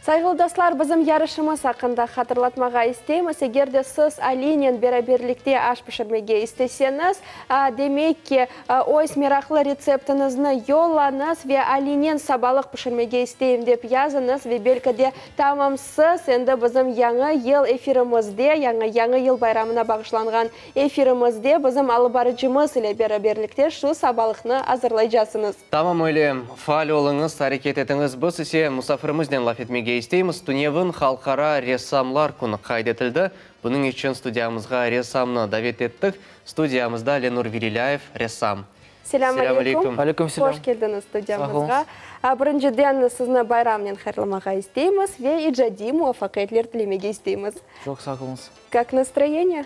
Сайгылдаслар бізім ярышымыз ақында қатырлатмаға істейміз. Егерде сіз алинен бераберлікте аш пішірмеге істесеңіз, демекке ойс мерақлы рецептіңізні йоллаңыз ве алинен сабалық пішірмеге істейім деп языңыз ве белкіде тамамсыз енді бізім яңы ел эфирімізде, яңы ел байрамына бағышланған эфирімізде бізім алыбарыжымыз ile бераберлікте шу сабалықны азырлай жасыңыз. Тамам ойлем, фаал олыңыз, әрекет етіңіз бұл ісе мұсафырымызден лаф етмеге істейміз. Туневін халқара рессамлар күні қайдетілді. Бұның үшін студиямызға рессамны давет еттік. Студиямызда Ленур Вириляев, рессам. Селам алейкум. Қош келдіңіз студиямызға. Біріншіден сізні байрамнен хайрламаға істейміз ве иджади муафақетлер тілемеге істейміз. Жоқ, сақылыңыз. Как настроение?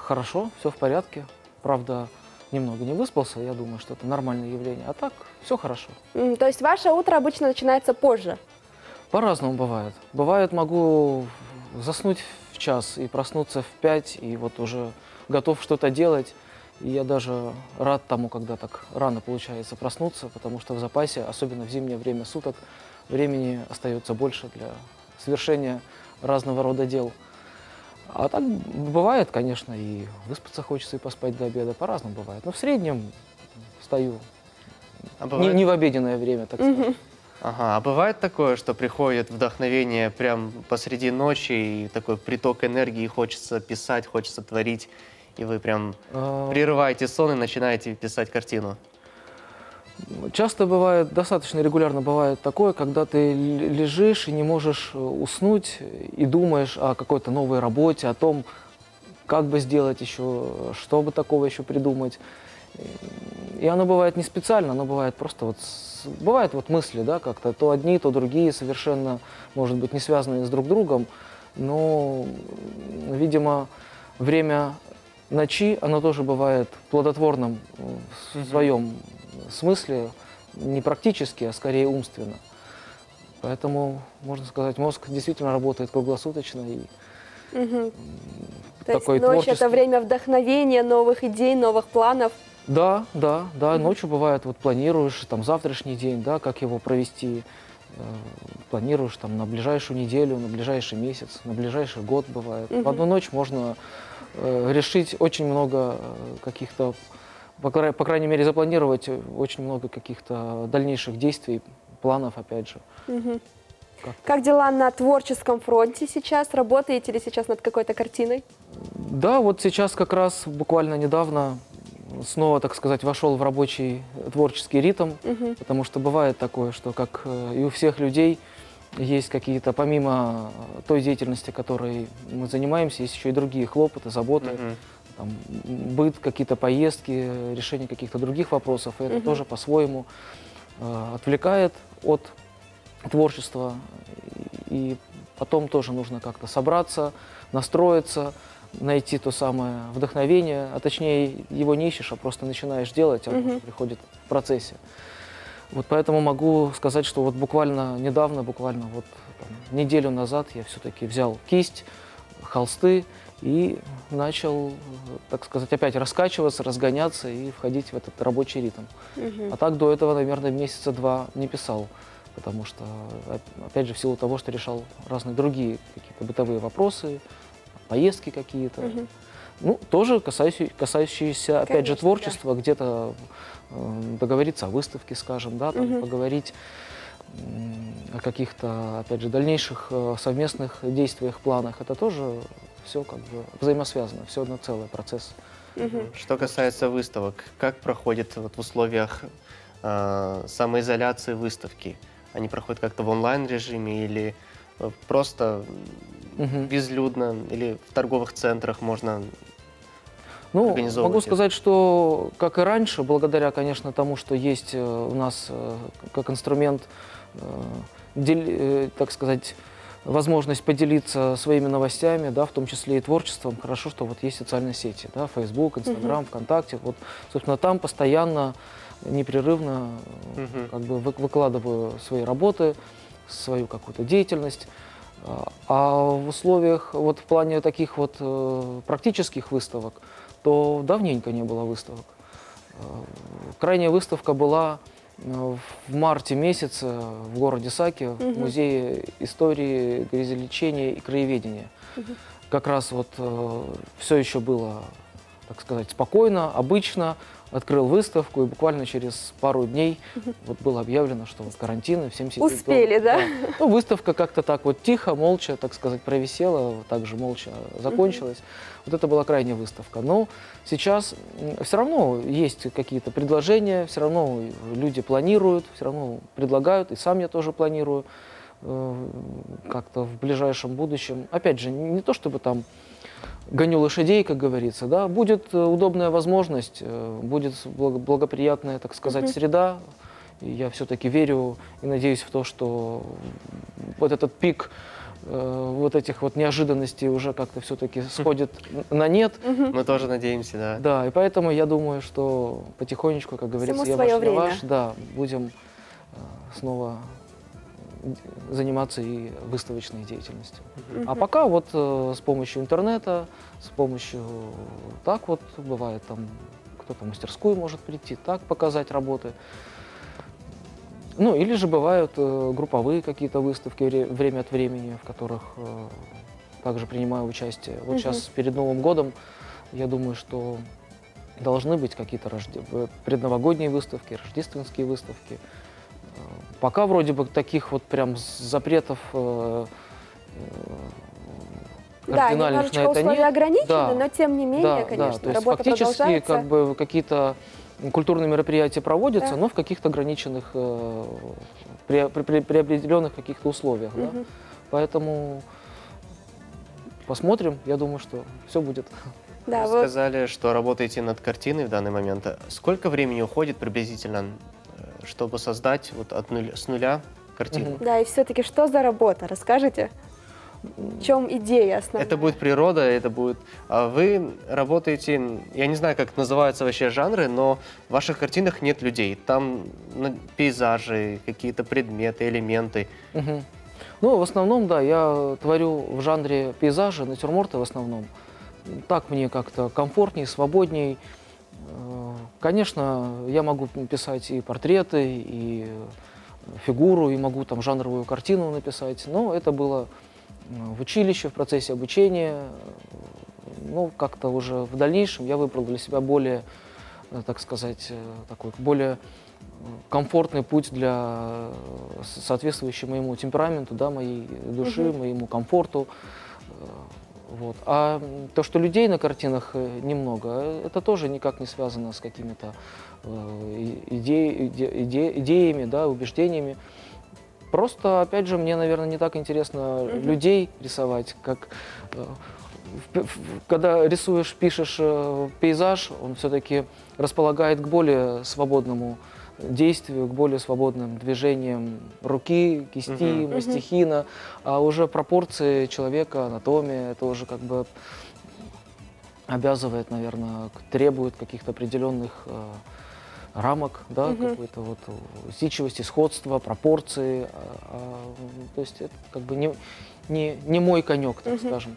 Хорошо, все в порядке. Правда, немного не выспался, я думаю, что это нормальное явление. А так, все хорошо. То есть ваше утро обычно начинается позже? По-разному бывает. Бывает, могу заснуть в час и проснуться в 5, и вот уже готов что-то делать. И я даже рад тому, когда так рано получается проснуться, потому что в запасе, особенно в зимнее время суток, времени остается больше для совершения разного рода дел. А так бывает, конечно, и выспаться хочется, и поспать до обеда. По-разному бывает. Но в среднем встаю не в обеденное время, так сказать. Ага, а бывает такое, что приходит вдохновение прям посреди ночи, и такой приток энергии, хочется писать, хочется творить, и вы прям прерываете сон и начинаете писать картину? Часто бывает, достаточно регулярно бывает такое, когда ты лежишь и не можешь уснуть, и думаешь о какой-то новой работе, о том, как бы сделать еще, что бы такого еще придумать. И оно бывает не специально, оно бывает просто вот... Бывают вот мысли, да, как-то то одни, то другие, совершенно, может быть, не связанные с друг другом, но, видимо, время ночи, оно тоже бывает плодотворным в своем смысле, не практически, а скорее умственно. Поэтому, можно сказать, мозг действительно работает круглосуточно. И То есть ночь – это время вдохновения, новых идей, новых планов? Да, ночью бывает, вот планируешь там завтрашний день, да, как его провести, планируешь там на ближайшую неделю, на ближайший месяц, на ближайший год бывает. В одну ночь можно решить очень много каких-то, по крайней мере, запланировать очень много каких-то дальнейших действий, планов, опять же. Как дела на творческом фронте сейчас? Работаете ли сейчас над какой-то картиной? Да, вот сейчас как раз буквально недавно снова, так сказать, вошел в рабочий творческий ритм, потому что бывает такое, что, как и у всех людей, есть какие-то, помимо той деятельности, которой мы занимаемся, есть еще и другие хлопоты, заботы, там, быт, какие-то поездки, решение каких-то других вопросов, и это тоже по-своему отвлекает от творчества, и потом тоже нужно как-то собраться, настроиться, найти то самое вдохновение, а точнее его не ищешь, а просто начинаешь делать, а оно приходит в процессе. Вот поэтому могу сказать, что вот буквально недавно, буквально вот там, неделю назад я все-таки взял кисть, холсты и начал, так сказать, опять раскачиваться, разгоняться и входить в этот рабочий ритм. А так до этого, наверное, месяца 2 не писал, потому что, опять же, в силу того, что решал разные другие какие-то бытовые вопросы, поездки какие-то, ну, тоже касающиеся, опять же, творчества, где-то договориться о выставке, скажем, да, там, поговорить о каких-то, опять же, дальнейших совместных действиях, планах. Это тоже все как бы взаимосвязано, все одно целый процесс. Что касается выставок, как проходит вот в условиях самоизоляции выставки? Они проходят как-то в онлайн-режиме или просто безлюдно, или в торговых центрах можно организовывать? Могу сказать, что, как и раньше, благодаря, конечно, тому, что есть у нас как инструмент, так сказать, возможность поделиться своими новостями, да, в том числе и творчеством. Хорошо, что вот есть социальные сети, да, Facebook, Instagram, ВКонтакте. Вот, собственно, там постоянно, непрерывно как бы выкладываю свои работы, свою какую-то деятельность. А в условиях, вот в плане таких вот практических выставок, то давненько не было выставок. Крайняя выставка была в марте месяце в городе Саки в Музее истории, грязелечения и краеведения. Как раз вот все еще было, так сказать, спокойно, обычно. Открыл выставку, и буквально через пару дней вот было объявлено, что вот карантин, и всем сидеть дома. Успели, да? Ну, выставка как-то так вот тихо, молча, так сказать, провисела, также молча закончилась. Вот это была крайняя выставка. Но сейчас все равно есть какие-то предложения, все равно люди планируют, все равно предлагают, и сам я тоже планирую как-то в ближайшем будущем. Опять же, не то чтобы там гоню лошадей, как говорится, да, будет удобная возможность, будет благоприятная, так сказать, среда. И я все-таки верю и надеюсь в то, что вот этот пик вот этих вот неожиданностей уже как-то все-таки сходит на нет. Мы тоже надеемся, да. Да, и поэтому я думаю, что потихонечку, как говорится, я ваш, не ваш, да, будем снова заниматься и выставочной деятельностью. А пока вот с помощью интернета, с помощью, так вот, бывает там, кто-то в мастерскую может прийти, так показать работы. Ну, или же бывают групповые какие-то выставки время от времени, в которых также принимаю участие. Вот сейчас перед Новым годом, я думаю, что должны быть какие-то предновогодние выставки, рождественские выставки. Пока вроде бы таких вот прям запретов кардинальных на это условия нет. ограничены, Да, но тем не менее, да, конечно, то есть работа фактически продолжается. как бы какие-то культурные мероприятия проводятся, но в каких-то ограниченных, при определенных каких-то условиях. Да? Поэтому посмотрим, я думаю, что все будет. Да, Вы сказали, что работаете над картиной в данный момент. Сколько времени уходит приблизительно, чтобы создать вот с нуля картину? Да, и все-таки что за работа? Расскажите, в чем идея основная? Это будет природа, это будет... А вы работаете, я не знаю, как называются вообще жанры, но в ваших картинах нет людей. Там пейзажи, какие-то предметы, элементы. Ну, в основном, да, я творю в жанре пейзажи, натюрморты в основном. Так мне как-то комфортней, свободней. Конечно, я могу писать и портреты, и фигуру, и могу там жанровую картину написать, но это было в училище, в процессе обучения. Ну, как-то уже в дальнейшем я выбрал для себя более, так сказать, такой более комфортный путь для соответствующий моему темпераменту, да, моей души, моему комфорту. Вот. А то, что людей на картинах немного, это тоже никак не связано с какими-то идеями, да, убеждениями. Просто, опять же, мне, наверное, не так интересно людей рисовать, как когда рисуешь, пишешь пейзаж, он все-таки располагает к более свободному действию, к более свободным движениям руки, кисти, мастихина, а уже пропорции человека, анатомия, это уже как бы обязывает, наверное, требует каких-то определенных рамок, да, какой-то вот усидчивости, сходства, пропорции. То есть это как бы не мой конек, так скажем.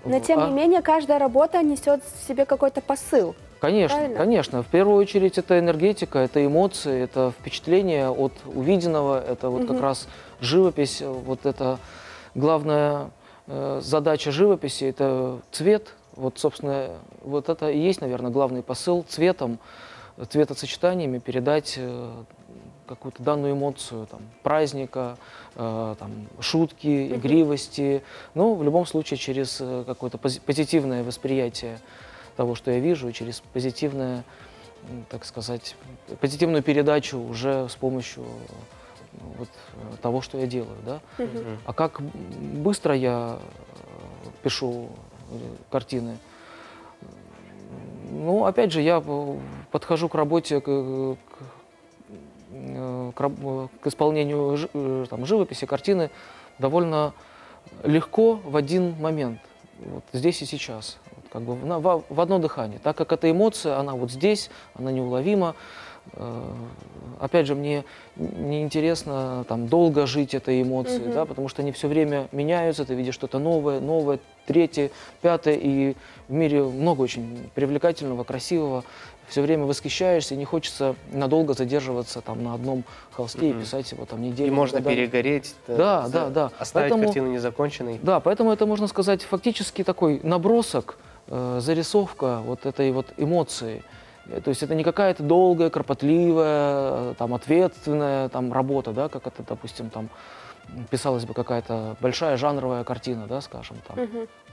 Но тем не менее каждая работа несет в себе какой-то посыл. Конечно, правильно? конечно. В первую очередь это энергетика, это эмоции, это впечатление от увиденного, это вот как раз живопись, вот это главная задача живописи, это цвет. Вот, собственно, вот это и есть, наверное, главный посыл: цветом, цветосочетаниями передать какую-то данную эмоцию, там, праздника, там, шутки, игривости, но в любом случае через какое-то позитивное восприятие того, что я вижу, и через позитивное, так сказать, позитивную передачу уже с помощью вот того, что я делаю, да. А как быстро я пишу картины? Ну, опять же, я подхожу к работе, к исполнению там, живописи, картины довольно легко в один момент, вот здесь и сейчас, вот, как бы в одно дыхание, так как эта эмоция, она вот здесь, она неуловима. Опять же, мне не интересно там долго жить этой эмоцией, да, потому что они все время меняются, ты видишь что-то новое, новое, третье, пятое, и в мире много очень привлекательного, красивого, все время восхищаешься, и не хочется надолго задерживаться там на одном холсте и писать его там неделю. И можно перегореть, да. оставить Поэтому, картину незаконченной. Да, поэтому это, можно сказать, фактически такой набросок, зарисовка вот этой вот эмоции. То есть это не какая-то долгая, кропотливая, там, ответственная там, работа, да, как это, допустим, там, писалась бы какая-то большая жанровая картина, да, скажем, там,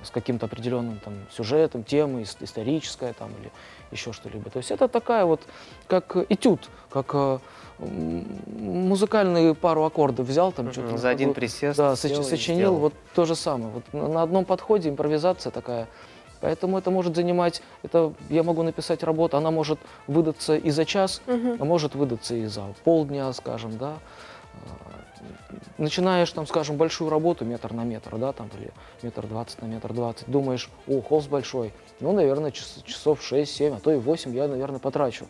с каким-то определенным там, сюжетом, темой, историческая там, или еще что-либо. То есть это такая вот, как этюд, как музыкальные пару аккордов взял, там, что-то за один присест, да, сочинил, вот то же самое. Вот на одном подходе импровизация такая. Поэтому это может занимать, это я могу написать работу, она может выдаться и за час, а может выдаться и за полдня, скажем, да. Начинаешь, там, скажем, большую работу метр на метр, да, там, или метр 20 на метр 20, думаешь, о, холст большой, ну, наверное, часов 6-7, а то и 8 я, наверное, потрачу.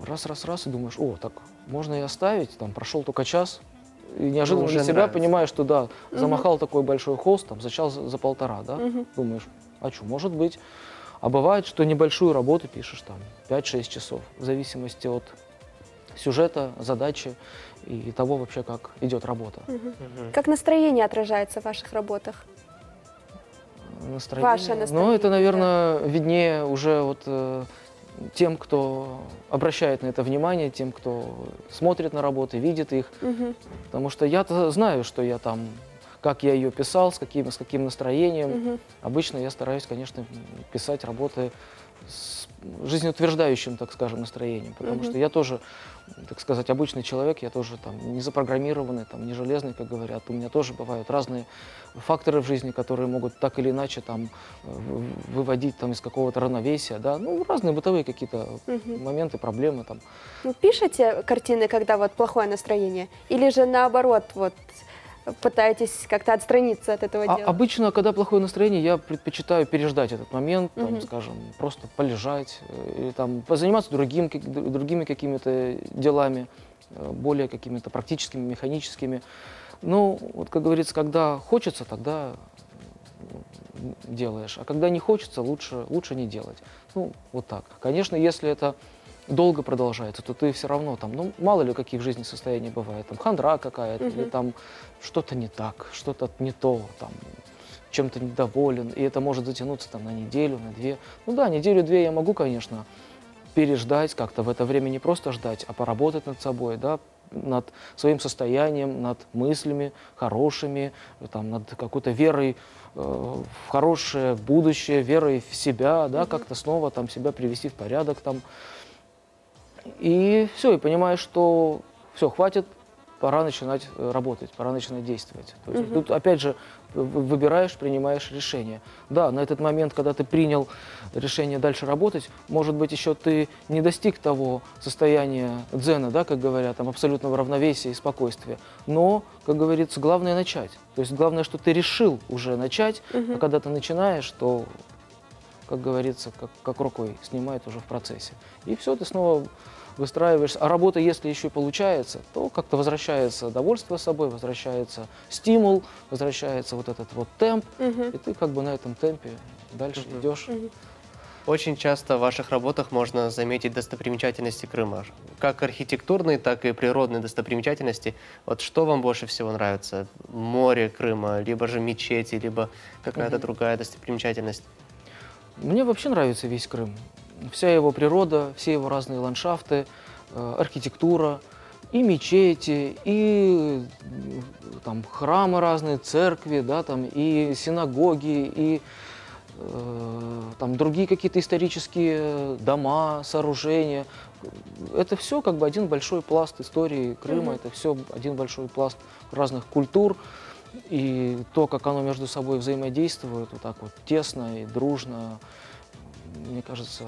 Раз, и думаешь, о, так можно и оставить, там, прошел только час, и неожиданно для себя понимаешь, что, да, замахал такой большой холст, там, за час, за полтора, да, думаешь, а что, может быть. А бывает, что небольшую работу пишешь, там, 5-6 часов, в зависимости от сюжета, задачи и того вообще, как идет работа. Как настроение отражается в ваших работах? Настроение? Ваше настроение. Ну, это, наверное, виднее уже вот тем, кто обращает на это внимание, тем, кто смотрит на работы, видит их. Потому что я-то знаю, что я там, как я ее писал, с каким настроением. Обычно я стараюсь, конечно, писать работы с жизнеутверждающим, так скажем, настроением. Потому что я тоже, так сказать, обычный человек, я тоже там не запрограммированный, там, не железный, как говорят. У меня тоже бывают разные факторы в жизни, которые могут так или иначе там выводить там из какого-то равновесия, да, ну, разные бытовые какие-то моменты, проблемы там. Ну, пишете картины, когда вот плохое настроение? Или же наоборот, вот, пытаетесь как-то отстраниться от этого дела? Обычно, когда плохое настроение, я предпочитаю переждать этот момент, там, скажем, просто полежать, или там позаниматься другими какими-то делами, более какими-то практическими, механическими. Ну, вот, как говорится, когда хочется, тогда делаешь, а когда не хочется, лучше не делать. Ну, вот так. Конечно, если это долго продолжается, то ты все равно там, ну, мало ли какие в жизни состояния бывают, там, хандра какая-то, или там что-то не так, что-то не то, там, чем-то недоволен, и это может затянуться там на неделю, на две. Ну да, неделю-две я могу, конечно, переждать как-то, в это время не просто ждать, а поработать над собой, да, над своим состоянием, над мыслями хорошими, там, над какой-то верой в хорошее будущее, верой в себя, да, как-то снова там себя привести в порядок там. И все, и понимаешь, что все, хватит, пора начинать работать, пора начинать действовать. То есть, тут, опять же, выбираешь, принимаешь решение. Да, на этот момент, когда ты принял решение дальше работать, может быть, еще ты не достиг того состояния дзена, да, как говорят, там, абсолютного равновесия и спокойствия. Но, как говорится, главное начать. То есть главное, что ты решил уже начать, а когда ты начинаешь, то, как говорится, как рукой снимает уже в процессе. И все, ты снова выстраиваешься. А работа, если еще и получается, то как-то возвращается довольство собой, возвращается стимул, возвращается вот этот вот темп, и ты как бы на этом темпе дальше идешь. Очень часто в ваших работах можно заметить достопримечательности Крыма. Как архитектурные, так и природные достопримечательности. Вот что вам больше всего нравится? Море Крыма, либо же мечети, либо какая-то другая достопримечательность? Мне вообще нравится весь Крым. Вся его природа, все его разные ландшафты, архитектура, и мечети, и там, храмы разные, церкви, да, там, и синагоги, и там, другие какие-то исторические дома, сооружения. Это все как бы один большой пласт истории Крыма, это все один большой пласт разных культур. И то, как оно между собой взаимодействует, вот так вот тесно и дружно, мне кажется,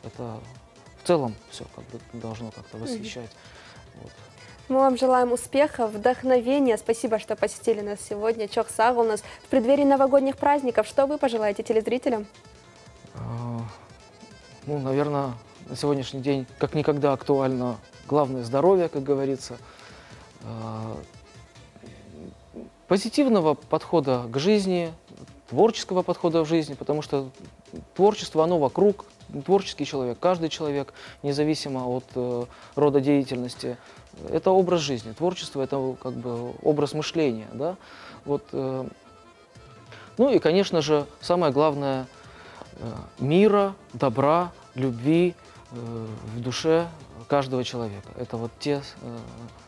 это в целом все как бы должно как-то восхищать. Вот. Мы вам желаем успехов, вдохновения. Спасибо, что посетили нас сегодня. Чох сагыл нас в преддверии новогодних праздников. Что вы пожелаете телезрителям? Ну, наверное, на сегодняшний день как никогда актуально главное здоровье, как говорится. Позитивного подхода к жизни, творческого подхода в жизни, потому что творчество, оно вокруг, творческий человек, каждый человек, независимо от рода деятельности, это образ жизни. Творчество – это как бы образ мышления. Да? Вот, ну и, конечно же, самое главное – мира, добра, любви в душе каждого человека. Это вот те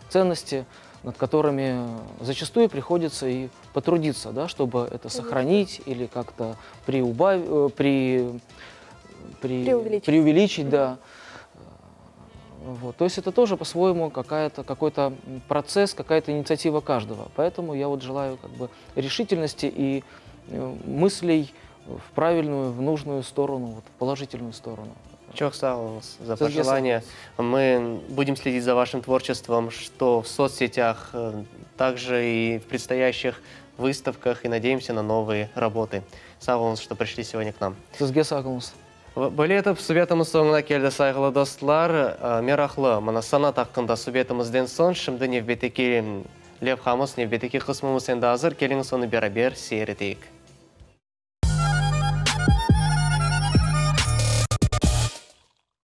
ценности, над которыми зачастую приходится и потрудиться, да, чтобы это сохранить или как-то преувеличить, да. Вот. То есть это тоже по-своему какой-то процесс, какая-то инициатива каждого. Поэтому я вот желаю как бы решительности и мыслей в правильную, в нужную сторону, вот, в положительную сторону. Чок за пожелания. Мы будем следить за вашим творчеством, что в соцсетях, также и в предстоящих выставках, и надеемся на новые работы. Сау что пришли сегодня к нам. Бөлетіп, сұбетіміз соңына келді, сайғылы достылар. Мерақлы, мұна санат аққында сұбетімізден сон, шымды невбетеке лев қамыз, невбетеке қысмымыз енді азыр, келіңіз соны бері сейретейік.